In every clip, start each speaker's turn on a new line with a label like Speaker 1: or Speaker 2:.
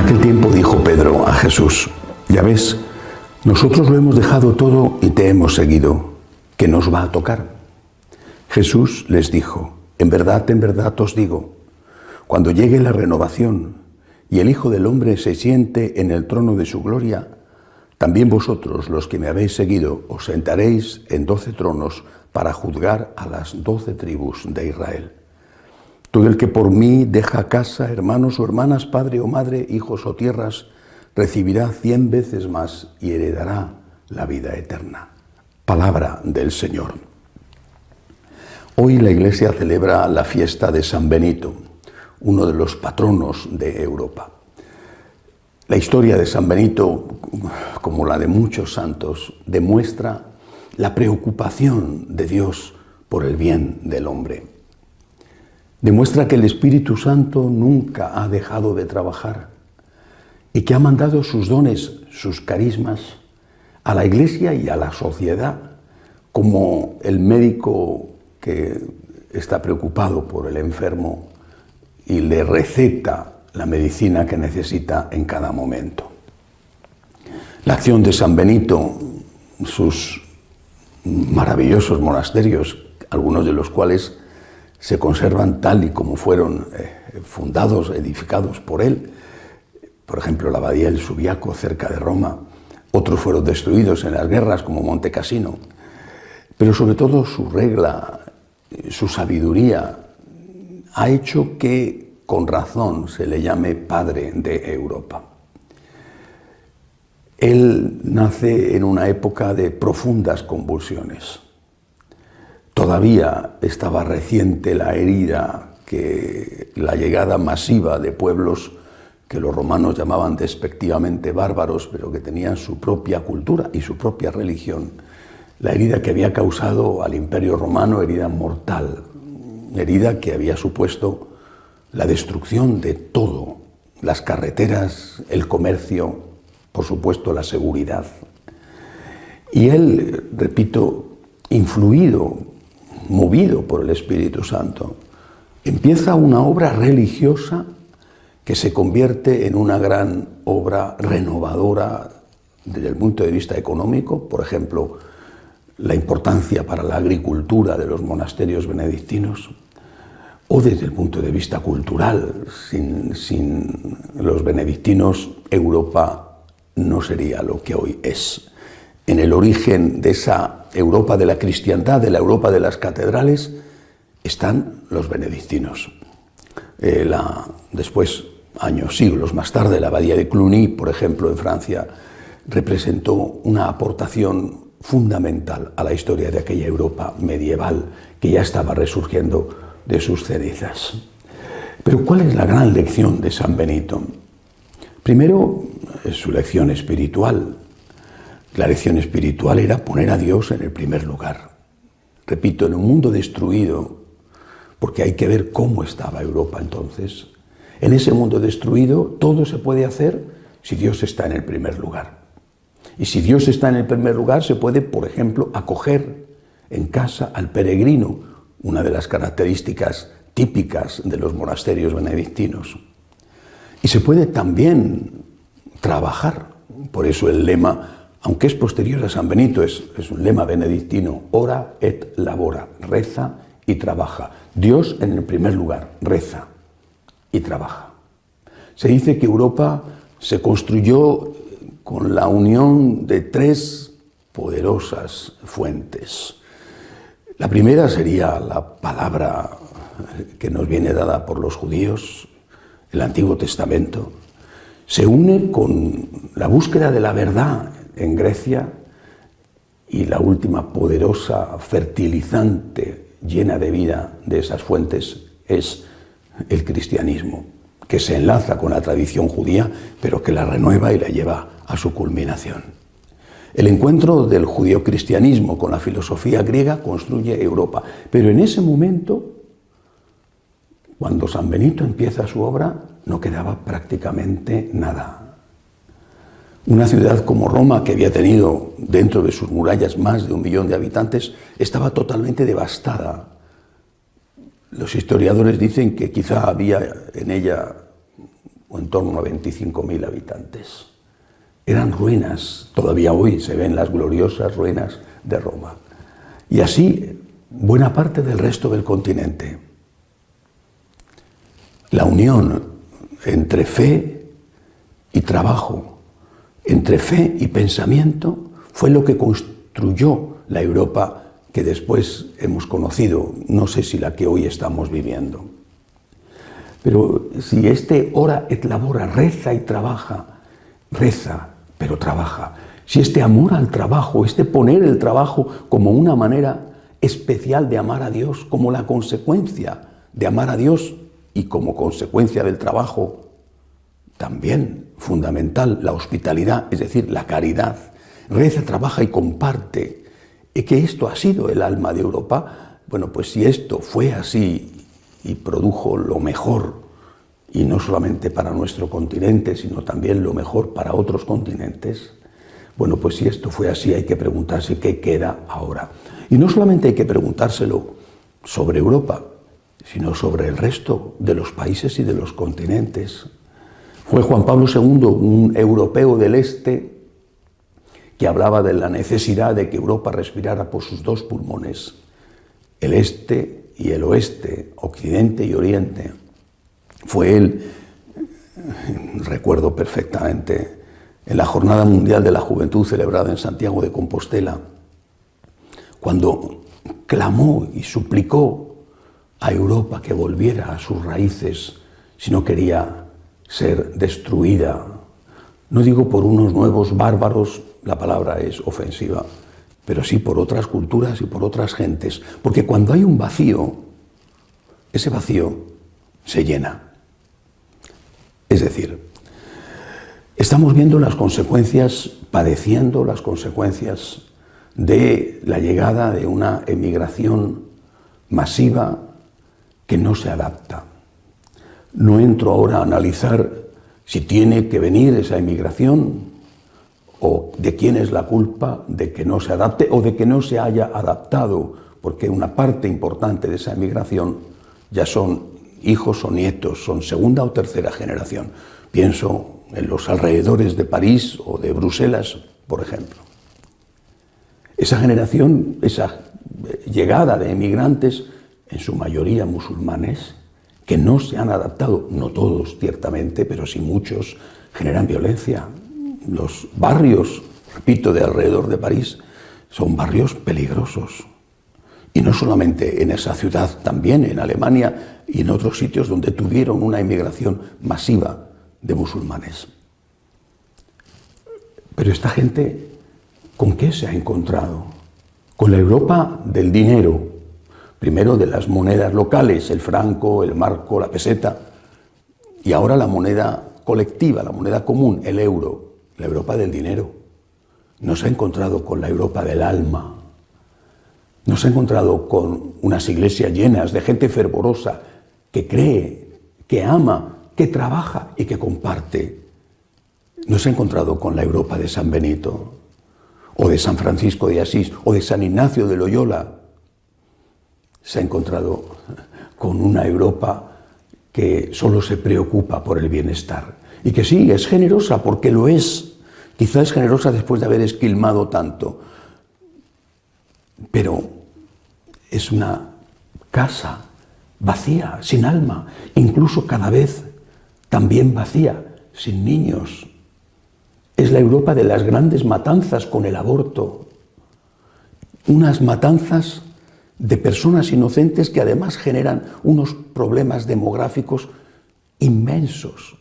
Speaker 1: aquel tiempo dijo Pedro a Jesús: ya ves, nosotros lo hemos dejado todo y te hemos seguido. ¿Qué nos va a tocar? Jesús les dijo: en verdad os digo, cuando llegue la renovación y el Hijo del Hombre se siente en el trono de su gloria, también vosotros, los que me habéis seguido, os sentaréis en 12 tronos para juzgar a las 12 tribus de Israel. Todo el que por mí deja casa, hermanos o hermanas, padre o madre, hijos o tierras, recibirá 100 veces más y heredará la vida eterna. Palabra del Señor. Hoy la Iglesia celebra la fiesta de San Benito, uno de los patronos de Europa. La historia de San Benito, como la de muchos santos, demuestra la preocupación de Dios por el bien del hombre. Demuestra que el Espíritu Santo nunca ha dejado de trabajar y que ha mandado sus dones, sus carismas, a la Iglesia y a la sociedad, como el médico que está preocupado por el enfermo y le receta la medicina que necesita en cada momento. La acción de San Benito, sus maravillosos monasterios, algunos de los cuales se conservan tal y como fueron fundados, edificados por él. Por ejemplo, la abadía del Subiaco, cerca de Roma. Otros fueron destruidos en las guerras, como Monte Cassino. Pero sobre todo su regla, su sabiduría, ha hecho que con razón se le llame padre de Europa. Él nace en una época de profundas convulsiones. Todavía estaba reciente la herida que la llegada masiva de pueblos que los romanos llamaban despectivamente bárbaros, pero que tenían su propia cultura y su propia religión. La herida que había causado al Imperio Romano, herida mortal, herida que había supuesto la destrucción de todo, las carreteras, el comercio, por supuesto la seguridad. Y él, repito, influido, movido por el Espíritu Santo, empieza una obra religiosa que se convierte en una gran obra renovadora desde el punto de vista económico. Por ejemplo, la importancia para la agricultura de los monasterios benedictinos, o desde el punto de vista cultural. Sin los benedictinos, Europa no sería lo que hoy es. En el origen de esa Europa de la cristiandad, de la Europa de las catedrales, están los benedictinos. Después, siglos más tarde, la abadía de Cluny, por ejemplo, en Francia, representó una aportación fundamental a la historia de aquella Europa medieval que ya estaba resurgiendo de sus cenizas. Pero ¿cuál es la gran lección de San Benito? Primero, es su lección espiritual. La lección espiritual era poner a Dios en el primer lugar. Repito, en un mundo destruido, porque hay que ver cómo estaba Europa entonces. En ese mundo destruido todo se puede hacer si Dios está en el primer lugar. Y si Dios está en el primer lugar, se puede, por ejemplo, acoger en casa al peregrino, una de las características típicas de los monasterios benedictinos. Y se puede también trabajar. Por eso el lema, aunque es posterior a San Benito, es un lema benedictino: ora et labora, reza y trabaja. Dios en el primer lugar, reza y trabaja. Se dice que Europa se construyó con la unión de 3 poderosas fuentes. La primera sería la palabra que nos viene dada por los judíos, el Antiguo Testamento. Se une con la búsqueda de la verdad en Grecia, y la última poderosa fertilizante llena de vida de esas fuentes es el cristianismo, que se enlaza con la tradición judía, pero que la renueva y la lleva a su culminación. El encuentro del judeocristianismo con la filosofía griega construye Europa, pero en ese momento, cuando San Benito empieza su obra, no quedaba prácticamente nada. Una ciudad como Roma, que había tenido dentro de sus murallas más de 1 millón de habitantes, estaba totalmente devastada. Los historiadores dicen que quizá había en ella o en torno a 25.000 habitantes. Eran ruinas, todavía hoy se ven las gloriosas ruinas de Roma. Y así buena parte del resto del continente. La unión entre fe y trabajo, entre fe y pensamiento, fue lo que construyó la Europa que después hemos conocido, no sé si la que hoy estamos viviendo. Pero si este ora et labora, reza y trabaja, reza pero trabaja, si este amor al trabajo, este poner el trabajo como una manera especial de amar a Dios, como la consecuencia de amar a Dios y como consecuencia del trabajo, también fundamental la hospitalidad, es decir, la caridad, reza, trabaja y comparte, y que esto ha sido el alma de Europa. Bueno, pues si esto fue así y produjo lo mejor, y no solamente para nuestro continente, sino también lo mejor para otros continentes, bueno, pues si esto fue así, hay que preguntarse qué queda ahora. Y no solamente hay que preguntárselo sobre Europa, sino sobre el resto de los países y de los continentes. Fue Juan Pablo II, un europeo del Este, que hablaba de la necesidad de que Europa respirara por sus dos pulmones, el Este y el Oeste, Occidente y Oriente. Fue él, recuerdo perfectamente, en la Jornada Mundial de la Juventud celebrada en Santiago de Compostela, cuando clamó y suplicó a Europa que volviera a sus raíces si no quería ser destruida. No digo por unos nuevos bárbaros, la palabra es ofensiva, pero sí por otras culturas y por otras gentes. Porque cuando hay un vacío, ese vacío se llena. Es decir, estamos viendo las consecuencias, padeciendo las consecuencias de la llegada de una emigración masiva que no se adapta. No entro ahora a analizar si tiene que venir esa emigración o de quién es la culpa de que no se adapte o de que no se haya adaptado, porque una parte importante de esa emigración ya son hijos o nietos, son segunda o tercera generación. Pienso en los alrededores de París o de Bruselas, por ejemplo. Esa generación, esa llegada de emigrantes, en su mayoría musulmanes, que no se han adaptado, no todos ciertamente, pero sí muchos, generan violencia. Los barrios, repito, de alrededor de París, son barrios peligrosos. Y no solamente en esa ciudad, también en Alemania y en otros sitios donde tuvieron una inmigración masiva de musulmanes. Pero esta gente, ¿con qué se ha encontrado? Con la Europa del dinero, primero de las monedas locales, el franco, el marco, la peseta, y ahora la moneda colectiva, la moneda común, el euro, la Europa del dinero. No se ha encontrado con la Europa del alma. No se ha encontrado con unas iglesias llenas de gente fervorosa que cree, que ama, que trabaja y que comparte. No se ha encontrado con la Europa de San Benito, o de San Francisco de Asís, o de San Ignacio de Loyola. Se ha encontrado con una Europa que solo se preocupa por el bienestar. Y que sí, es generosa porque lo es. Quizá es generosa después de haber esquilmado tanto. Pero es una casa vacía, sin alma, incluso cada vez también vacía, sin niños. Es la Europa de las grandes matanzas con el aborto. Unas matanzas de personas inocentes que además generan unos problemas demográficos inmensos.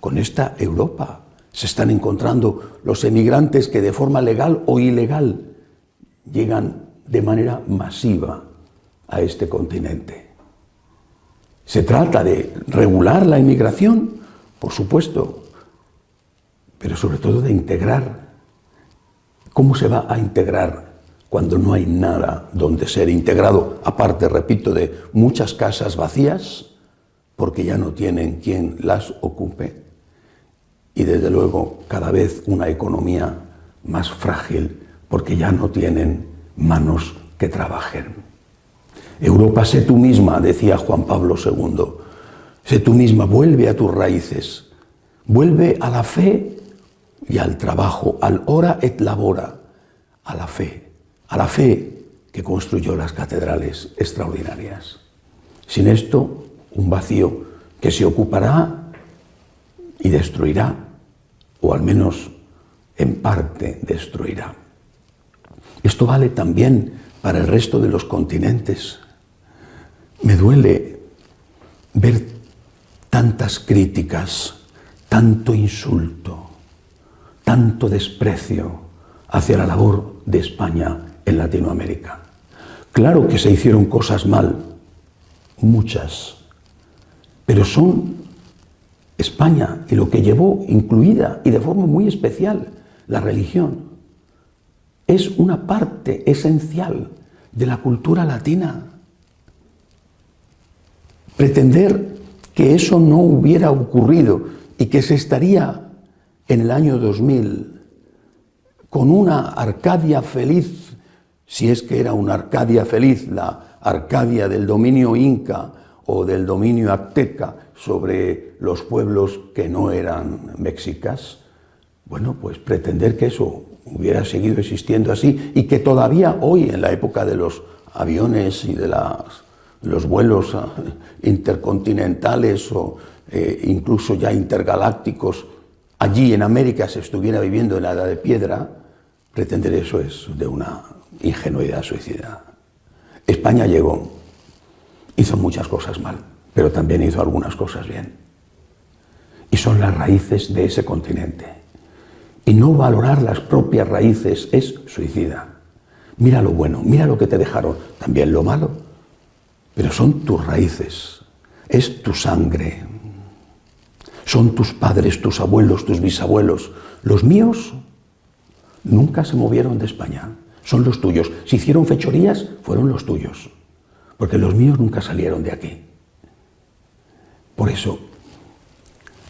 Speaker 1: Con esta Europa se están encontrando los emigrantes que de forma legal o ilegal llegan de manera masiva a este continente. Se trata de regular la inmigración, por supuesto, pero sobre todo de integrar. ¿Cómo se va a integrar cuando no hay nada donde ser integrado? Aparte, repito, de muchas casas vacías, porque ya no tienen quien las ocupe, y desde luego cada vez una economía más frágil, porque ya no tienen manos que trabajen. Europa, sé tú misma, decía Juan Pablo II. Sé tú misma, vuelve a tus raíces, vuelve a la fe y al trabajo, al ora et labora, a la fe que construyó las catedrales extraordinarias. Sin esto, un vacío que se ocupará y destruirá, o al menos en parte destruirá. Esto vale también para el resto de los continentes. Me duele ver tantas críticas, tanto insulto, tanto desprecio hacia la labor de España en Latinoamérica. Claro que se hicieron cosas mal, muchas, pero son España y lo que llevó incluida y de forma muy especial la religión. Es una parte esencial de la cultura latina. Pretender que eso no hubiera ocurrido y que se estaría en el año 2000 con una Arcadia feliz, si es que era una Arcadia feliz, la Arcadia del dominio inca o del dominio azteca sobre los pueblos que no eran mexicas, bueno, pues pretender que eso hubiera seguido existiendo así y que todavía hoy, en la época de los aviones y de los vuelos intercontinentales o incluso ya intergalácticos, allí en América se estuviera viviendo en la Edad de Piedra, pretender eso es de una ingenuidad suicida. España llegó, hizo muchas cosas mal, pero también hizo algunas cosas bien. Y son las raíces de ese continente. Y no valorar las propias raíces es suicida. Mira lo bueno, mira lo que te dejaron, también lo malo, pero son tus raíces, es tu sangre. Son tus padres, tus abuelos, tus bisabuelos. Los míos nunca se movieron de España, son los tuyos. Si hicieron fechorías, fueron los tuyos, porque los míos nunca salieron de aquí. Por eso,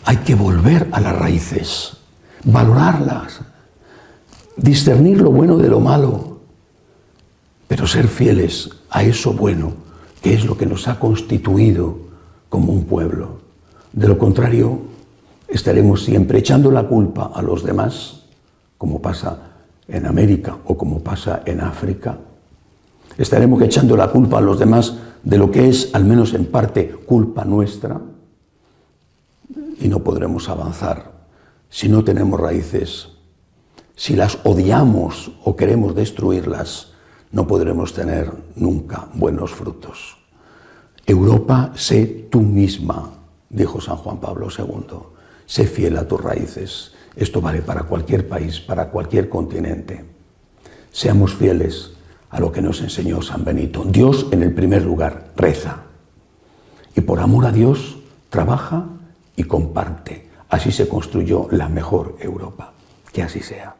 Speaker 1: hay que volver a las raíces, valorarlas, discernir lo bueno de lo malo, pero ser fieles a eso bueno, que es lo que nos ha constituido como un pueblo. De lo contrario, estaremos siempre echando la culpa a los demás, como pasa en América o como pasa en África. Estaremos echando la culpa a los demás de lo que es, al menos en parte, culpa nuestra, y no podremos avanzar si no tenemos raíces. Si las odiamos o queremos destruirlas, no podremos tener nunca buenos frutos. Europa, sé tú misma, dijo San Juan Pablo II. Sé fiel a tus raíces. Esto vale para cualquier país, para cualquier continente. Seamos fieles a lo que nos enseñó San Benito. Dios, en el primer lugar, reza. Y por amor a Dios, trabaja y comparte. Así se construyó la mejor Europa. Que así sea.